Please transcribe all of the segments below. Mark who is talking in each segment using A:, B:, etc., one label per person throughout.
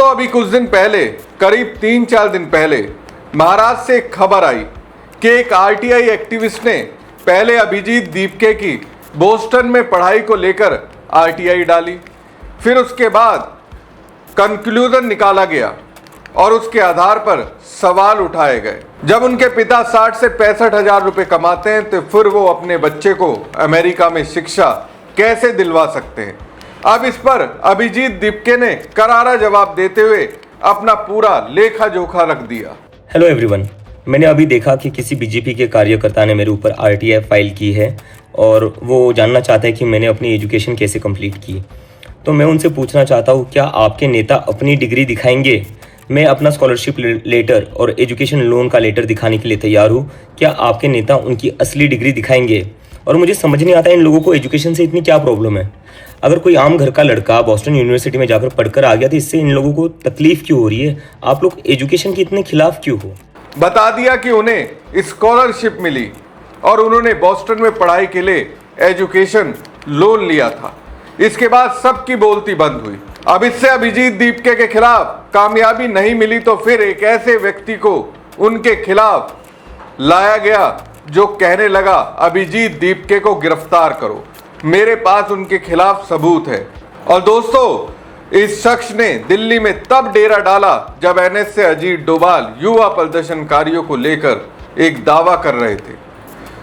A: दोस्तों अभी कुछ दिन पहले, करीब 3-4 दिन पहले महाराष्ट्र से एक खबर आई कि एक आरटीआई एक्टिविस्ट ने पहले अभिजीत दीपके की बोस्टन में पढ़ाई को लेकर आरटीआई डाली। फिर उसके बाद कंक्लूजन निकाला गया और उसके आधार पर सवाल उठाए गए। जब उनके पिता 60 से 65 हजार रुपए कमाते हैं तो फिर वो अपने बच्चे को अमेरिका में शिक्षा कैसे दिलवा सकते हैं। अब इस पर अभिजीत दीपके ने करारा जवाब देते हुए अपना पूरा लेखा जोखा रख दिया।
B: हेलो एवरीवन, मैंने अभी देखा कि किसी बीजेपी के कार्यकर्ता ने मेरे ऊपर आरटीआई फाइल की है और वो जानना चाहता है कि मैंने अपनी एजुकेशन कैसे कंप्लीट की। तो मैं उनसे पूछना चाहता हूँ, क्या आपके नेता अपनी डिग्री दिखाएंगे? मैं अपना स्कॉलरशिप लेटर और एजुकेशन लोन का लेटर दिखाने के लिए तैयार हूँ। क्या आपके नेता उनकी असली डिग्री दिखाएंगे? और मुझे समझ नहीं आता इन लोगों को एजुकेशन से इतनी क्या प्रॉब्लम है। अगर कोई आम घर का लड़का बॉस्टन यूनिवर्सिटी में जाकर पढ़कर आ गया तो इससे इन लोगों को तकलीफ क्यों हो रही है? आप लोग एजुकेशन के इतने खिलाफ क्यों हो?
A: बता दिया कि उन्हें स्कॉलरशिप मिली और उन्होंने बॉस्टन में पढ़ाई के लिए एजुकेशन लोन लिया था। इसके बाद सबकी बोलती बंद हुई। अब इससे अभिजीत दीपके के खिलाफ कामयाबी नहीं मिली तो फिर एक ऐसे व्यक्ति को उनके खिलाफ लाया गया जो कहने लगा, अभिजीत दीपके को गिरफ्तार करो, मेरे पास उनके खिलाफ सबूत है। और दोस्तों, इस शख्स ने दिल्ली में तब डेरा डाला जब एनएस से अजीत डोभाल युवा प्रदर्शनकारियों को लेकर एक दावा कर रहे थे।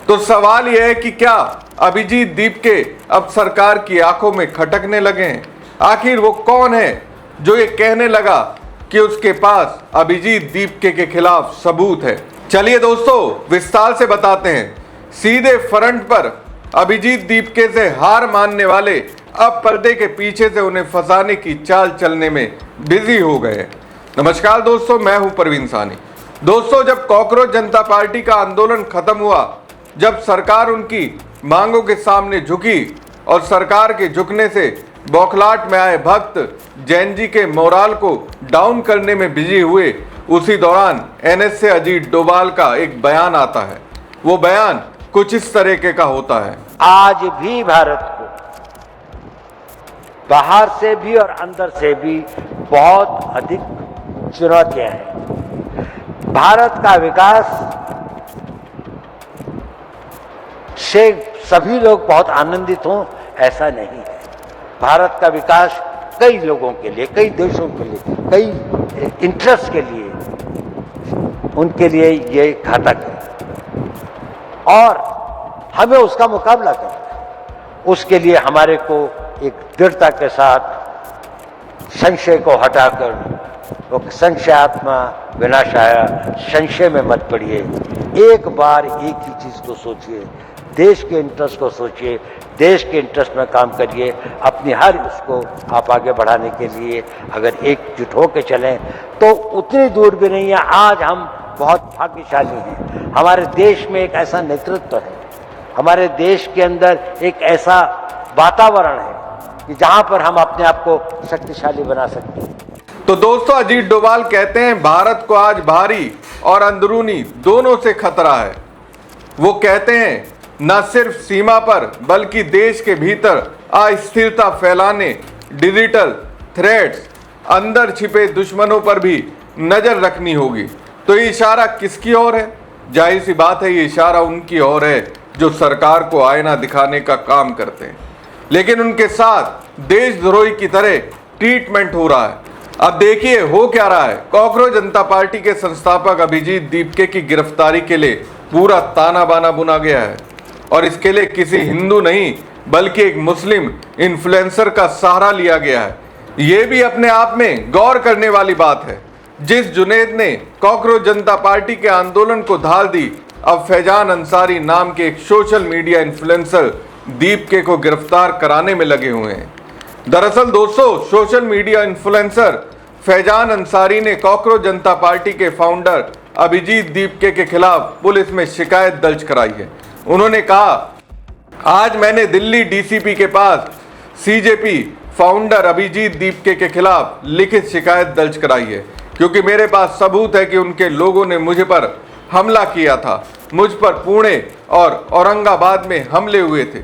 A: तो सवाल यह है कि क्या अभिजीत दीपके अब सरकार की आंखों में खटकने लगे हैं? आखिर वो कौन है जो ये कहने लगा कि उसके पास अभिजीत दीपके के खिलाफ सबूत है? चलिए दोस्तों, विस्तार से बताते हैं। सीधे फ्रंट पर अभिजीत दीपके से हार मानने वाले अब पर्दे के पीछे से उन्हें फंसाने की चाल चलने में बिजी हो गए। नमस्कार दोस्तों, मैं हूं परवीन सानी। दोस्तों, जब कॉकरोच जनता पार्टी का आंदोलन खत्म हुआ, जब सरकार उनकी मांगों के सामने झुकी और सरकार के झुकने से बौखलाहट में आए भक्त जैन जी के मोराल को डाउन करने में बिजी हुए, उसी दौरान एनएस से अजीत डोभाल का एक बयान आता है। वो बयान कुछ इस तरीके का होता है।
C: आज भी भारत को बाहर से भी और अंदर से भी बहुत अधिक चुनौतियां हैं। भारत का विकास से सभी लोग बहुत आनंदित हों ऐसा नहीं है। भारत का विकास कई लोगों के लिए, कई देशों के लिए, कई इंटरेस्ट के लिए, उनके लिए ये घातक है और हमें उसका मुकाबला करना है। उसके लिए हमारे को एक दृढ़ता के साथ संशय को हटाकर, वो संशयात्मा विनाशाय, संशय में मत पड़िए। एक बार एक ही चीज को सोचिए, देश के इंटरेस्ट को सोचिए, देश के इंटरेस्ट में काम करिए। अपनी हर उसको आप आगे बढ़ाने के लिए अगर एकजुट होकर चलें तो उतनी दूर भी नहीं है। आज हम बहुत भाग्यशाली हैं। हमारे देश में एक ऐसा नेतृत्व है, हमारे देश के अंदर एक ऐसा वातावरण है कि जहां पर हम अपने आप को शक्तिशाली बना सकते हैं।
A: तो दोस्तों, अजीत डोभाल कहते हैं भारत को आज बाहरी और अंदरूनी दोनों से खतरा है। वो कहते हैं न सिर्फ सीमा पर बल्कि देश के भीतर अस्थिरता फैलाने, डिजिटल थ्रेट्स, अंदर छिपे दुश्मनों पर भी नजर रखनी होगी। तो ये इशारा किसकी ओर है? जाहिर सी बात है, ये इशारा उनकी ओर है जो सरकार को आईना दिखाने का काम करते हैं, लेकिन उनके साथ देशद्रोही की तरह ट्रीटमेंट हो रहा है। अब देखिए हो क्या रहा है। कॉकरोच जनता पार्टी के संस्थापक अभिजीत दीपके की गिरफ्तारी के लिए पूरा ताना बाना बुना गया है और इसके लिए किसी हिंदू नहीं बल्कि एक मुस्लिम इन्फ्लुएंसर का सहारा लिया गया है। ये भी अपने आप में गौर करने वाली बात है। जिस जुनेद ने कॉकरोच जनता पार्टी के आंदोलन को ढाल दी, अब फैजान अंसारी नाम के एक सोशल मीडिया इन्फ्लुएंसर दीपके को गिरफ्तार कराने में लगे हुए हैं। दरअसल दोस्तों, social media influencer Faizan Ansari ने कॉकरोच जनता पार्टी के फाउंडर अभिजीत दीपके के खिलाफ पुलिस में शिकायत दर्ज कराई है। उन्होंने कहा, आज मैंने दिल्ली डीसीपी के पास सीजेपी फाउंडर अभिजीत दीपके के खिलाफ लिखित शिकायत दर्ज कराई है क्योंकि मेरे पास सबूत है कि उनके लोगों ने मुझ पर हमला किया था। मुझ पर पुणे और औरंगाबाद में हमले हुए थे।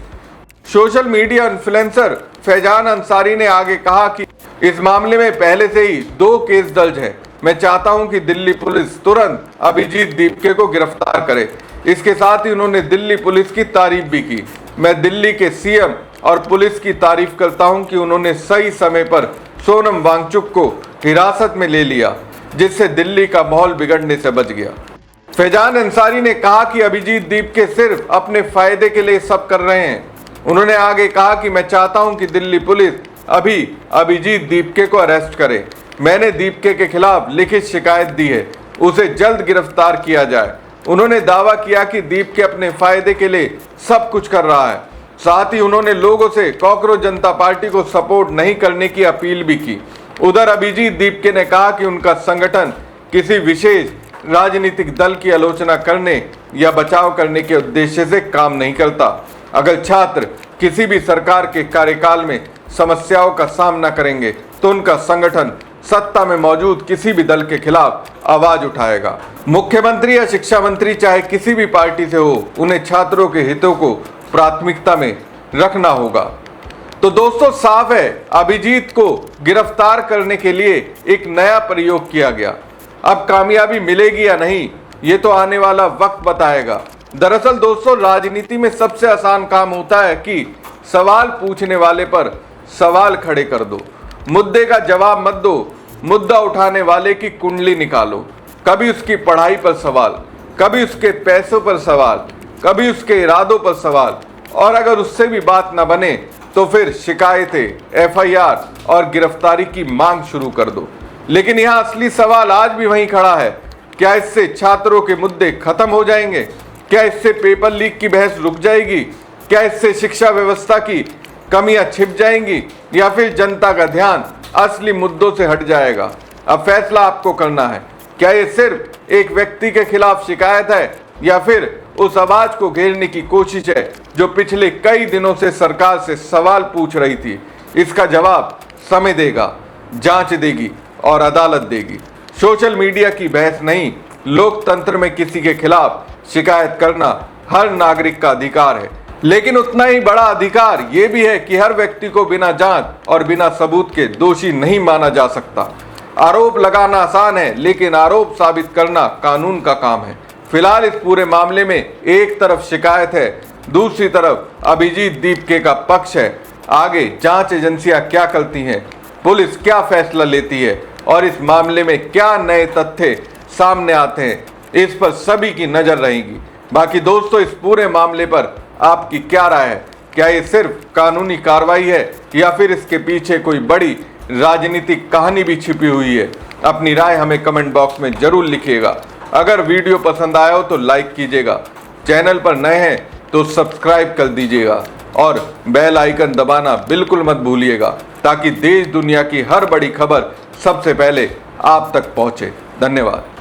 A: Social media influencer Faizan Ansari ने आगे कहा कि इस मामले में पहले से ही 2 केस दर्ज है। मैं चाहता हूं कि दिल्ली पुलिस तुरंत अभिजीत दीपके को गिरफ्तार करे। इसके साथ ही उन्होंने दिल्ली पुलिस की तारीफ भी की। मैं दिल्ली के सीएम और पुलिस की तारीफ करता हूं कि उन्होंने सही समय पर सोनम वांगचुक को हिरासत में ले लिया, जिससे दिल्ली का माहौल बिगड़ने से बच गया। फैजान अंसारी ने कहा कि अभिजीत दीपके सिर्फ अपने फायदे के लिए सब कर रहे हैं। उन्होंने आगे कहा कि मैं चाहता हूं कि दिल्ली पुलिस अभी अभिजीत दीपके को अरेस्ट करे। मैंने दीपके के खिलाफ लिखित शिकायत दी है, उसे जल्द गिरफ्तार किया जाए। उन्होंने दावा किया कि दीपके अपने फायदे के लिए सब कुछ कर रहा है। साथ ही उन्होंने लोगों से कॉकरोच जनता पार्टी को सपोर्ट नहीं करने की अपील भी की। उधर अभिजीत दीपके ने कहा कि उनका संगठन किसी विशेष राजनीतिक दल की आलोचना करने या बचाव करने के उद्देश्य से काम नहीं करता। अगर छात्र किसी भी सरकार के कार्यकाल में समस्याओं का सामना करेंगे तो उनका संगठन सत्ता में मौजूद किसी भी दल के खिलाफ आवाज उठाएगा। मुख्यमंत्री या शिक्षा मंत्री चाहे किसी भी पार्टी से हो, उन्हें छात्रों के हितों को प्राथमिकता में रखना होगा। तो दोस्तों, साफ है अभिजीत को गिरफ्तार करने के लिए एक नया प्रयोग किया गया। अब कामयाबी मिलेगी या नहीं, ये तो आने वाला वक्त बताएगा। दरअसल दोस्तों, राजनीति में सबसे आसान काम होता है कि सवाल पूछने वाले पर सवाल खड़े कर दो, मुद्दे का जवाब मत दो, मुद्दा उठाने वाले की कुंडली निकालो। कभी उसकी पढ़ाई पर सवाल, कभी उसके पैसों पर सवाल, कभी उसके इरादों पर सवाल, और अगर उससे भी बात न बने तो फिर शिकायतें, एफआईआर और गिरफ्तारी की मांग शुरू कर दो। लेकिन यहाँ असली सवाल आज भी वहीं खड़ा है। क्या इससे छात्रों के मुद्दे खत्म हो जाएंगे? क्या इससे पेपर लीक की बहस रुक जाएगी? क्या इससे शिक्षा व्यवस्था की कमियां छिप जाएंगी, या फिर जनता का ध्यान असली मुद्दों से हट जाएगा? अब फैसला आपको करना है। क्या ये सिर्फ एक व्यक्ति के खिलाफ शिकायत है, या फिर उस आवाज को घेरने की कोशिश है जो पिछले कई दिनों से सरकार से सवाल पूछ रही थी? इसका जवाब समय देगा, जांच देगी और अदालत देगी। सोशल मीडिया की बहस नहीं, लोकतंत्र में किसी के खिलाफ शिकायत करना हर नागरिक का अधिकार है। लेकिन उतना ही बड़ा अधिकार ये भी है कि हर व्यक्ति को बिना जांच और बिना सबूत के दोषी नहीं माना जा सकता। आरोप लगाना आसान है, लेकिन आरोप साबित करना कानून का काम है। फिलहाल इस पूरे मामले में एक तरफ शिकायत है, दूसरी तरफ अभिजीत दीपके का पक्ष है। आगे जांच एजेंसियां क्या करती हैं, पुलिस क्या फैसला लेती है और इस मामले में क्या नए तथ्य सामने आते हैं, इस पर सभी की नजर रहेगी। बाकी दोस्तों, इस पूरे मामले पर आपकी क्या राय है? क्या ये सिर्फ कानूनी कार्रवाई है या फिर इसके पीछे कोई बड़ी राजनीतिक कहानी भी छिपी हुई है? अपनी राय हमें कमेंट बॉक्स में जरूर लिखिएगा। अगर वीडियो पसंद आया हो तो लाइक कीजिएगा, चैनल पर नए हैं तो सब्सक्राइब कर दीजिएगा और बेल आइकन दबाना बिल्कुल मत भूलिएगा, ताकि देश दुनिया की हर बड़ी खबर सबसे पहले आप तक पहुंचे। धन्यवाद।